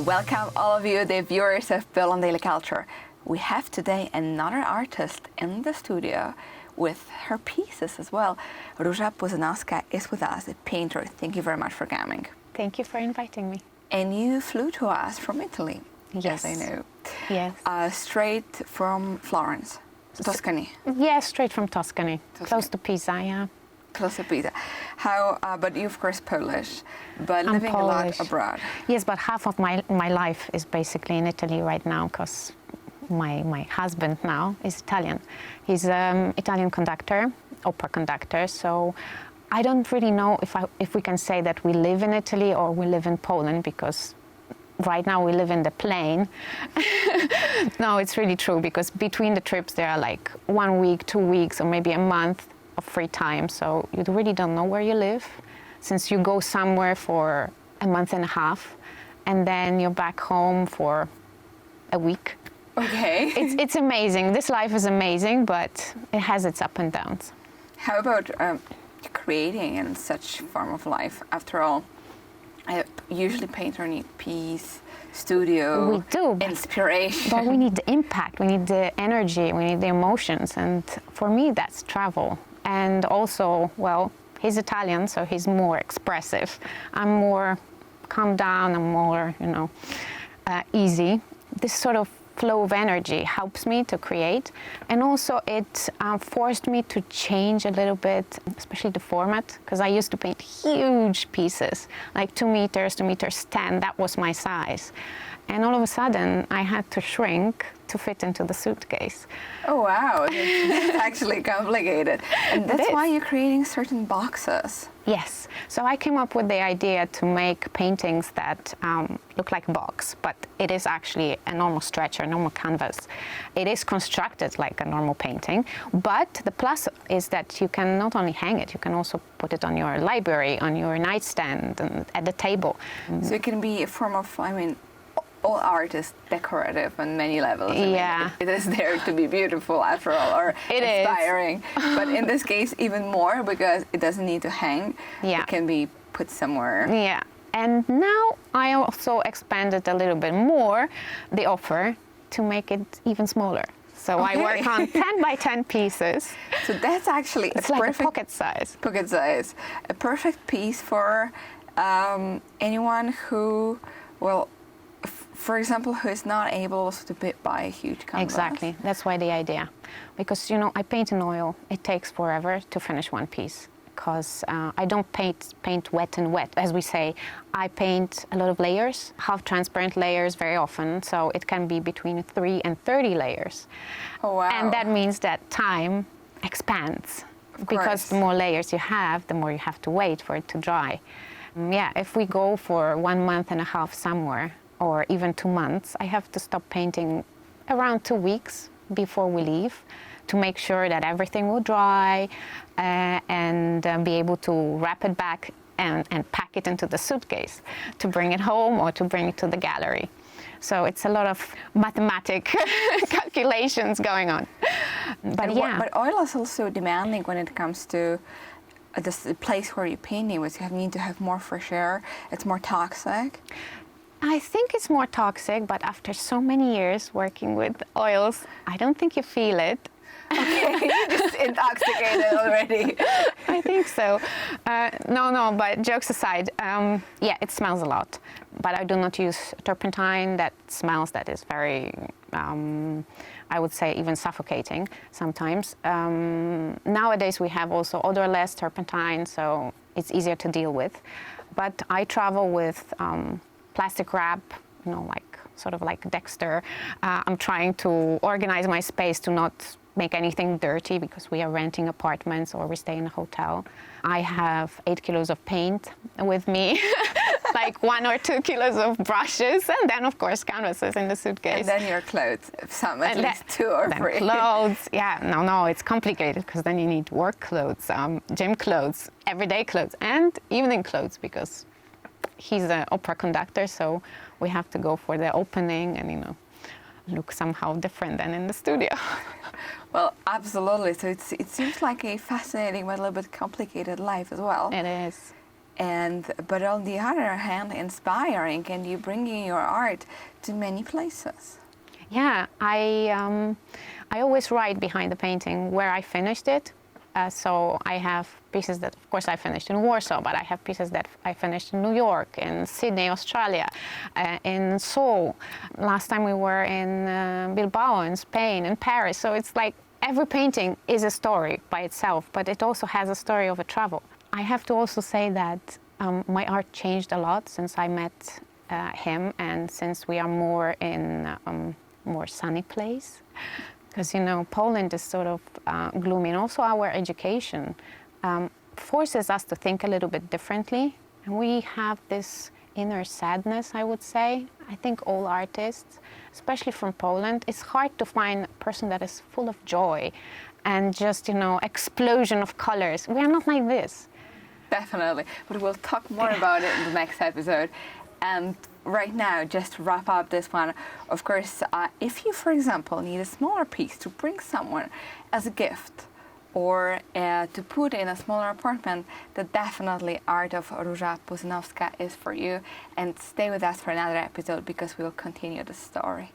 Welcome all of you, the viewers of Bill on Daily Culture. We have today another artist in the studio with her pieces as well. Róża Puzynowska is with us, a painter. Thank you very much for coming. Thank you for inviting me. And you flew to us from Italy. Yes. I know. Yes. Straight from Florence, Tuscany. Yeah, straight from Tuscany. Close to Pisa, yeah. Close to Pisa. How, but you're of course Polish, but I'm living Polish. a lot abroad. Yes, but half of my life is basically in Italy right now because my husband now is Italian. He's an Italian conductor, opera conductor, so I don't really know if we can say that we live in Italy or we live in Poland, because right now we live in the plane. No, it's really true, because between the trips there are like 1 week, 2 weeks, or maybe a month of free time, so you really don't know where you live, since you go somewhere for a month and a half and then you're back home for a week. Okay. It's amazing. This life is amazing, but it has its ups and downs. How about creating in such form of life? After all, usually painter need peace, studio, we do, inspiration. But we need the impact, we need the energy, we need the emotions, and for me that's travel. And also, well, he's Italian, so he's more expressive. I'm more calm down, I'm more, easy. This sort of flow of energy helps me to create, and also it forced me to change a little bit, especially the format, because I used to paint huge pieces, like 2 meters, 2 meters 10, that was my size. And all of a sudden I had to shrink to fit into the suitcase. Oh wow, that's actually complicated. And that's why you're creating certain boxes. Yes, so I came up with the idea to make paintings that look like a box, but it is actually a normal stretcher, a normal canvas. It is constructed like a normal painting, but the plus is that you can not only hang it, you can also put it on your library, on your nightstand, and at the table. So it can be a form of, all art is decorative on many levels. Yeah. It is there to be beautiful after all, or inspiring. But in this case, even more, because it doesn't need to hang. Yeah. It can be put somewhere. Yeah. And now I also expanded a little bit more the offer to make it even smaller. So I work on 10 by 10 pieces. So that's actually it's like a pocket size. Pocket size. A perfect piece for anyone who, for example, who is not able to buy a huge canvas. Exactly. That's why the idea. Because, I paint in oil. It takes forever to finish one piece. Because I don't paint wet and wet, as we say. I paint a lot of layers, half-transparent layers very often. So it can be between 3 and 30 layers. Oh, wow. And that means that time expands. Because the more layers you have, the more you have to wait for it to dry. If we go for 1 month and a half somewhere, or even 2 months, I have to stop painting around 2 weeks before we leave to make sure that everything will dry and be able to wrap it back and pack it into the suitcase to bring it home or to bring it to the gallery. So it's a lot of mathematic calculations going on. But But oil is also demanding when it comes to the place where you're painting, which you need to have more fresh air. It's more toxic. I think it's more toxic, but after so many years working with oils, I don't think you feel it. Okay, you're just intoxicated already. I think so. No, but jokes aside, it smells a lot. But I do not use turpentine. That smells, that is very, I would say, even suffocating sometimes. Nowadays we have also odorless turpentine, so it's easier to deal with. But I travel with plastic wrap, like Dexter. I'm trying to organize my space to not make anything dirty, because we are renting apartments or we stay in a hotel. I have 8 kilos of paint with me, like 1 or 2 kilos of brushes, and then of course canvases in the suitcase. And then your clothes, some at least 2 or 3. Clothes, no, it's complicated, because then you need work clothes, gym clothes, everyday clothes, and evening clothes, because he's an opera conductor, so we have to go for the opening and, look somehow different than in the studio. Well, absolutely. So it seems like a fascinating but a little bit complicated life as well. It is. but on the other hand, inspiring, and you bringing your art to many places. Yeah, I always write behind the painting where I finished it. So I have pieces that, of course, I finished in Warsaw, but I have pieces that I finished in New York, in Sydney, Australia, in Seoul. Last time we were in Bilbao, in Spain, in Paris. So it's like every painting is a story by itself, but it also has a story of a travel. I have to also say that my art changed a lot since I met him, and since we are more in more sunny place. Because, you know, Poland is sort of gloomy, and also our education forces us to think a little bit differently. And we have this inner sadness, I would say. I think all artists, especially from Poland, it's hard to find a person that is full of joy and just, you know, explosion of colors. We are not like this. Definitely, but we'll talk more about it in the next episode. And right now, just to wrap up this one, of course, if you, for example, need a smaller piece to bring someone as a gift or to put in a smaller apartment, then definitely art of Róża Puzynowska is for you. And stay with us for another episode because we will continue the story.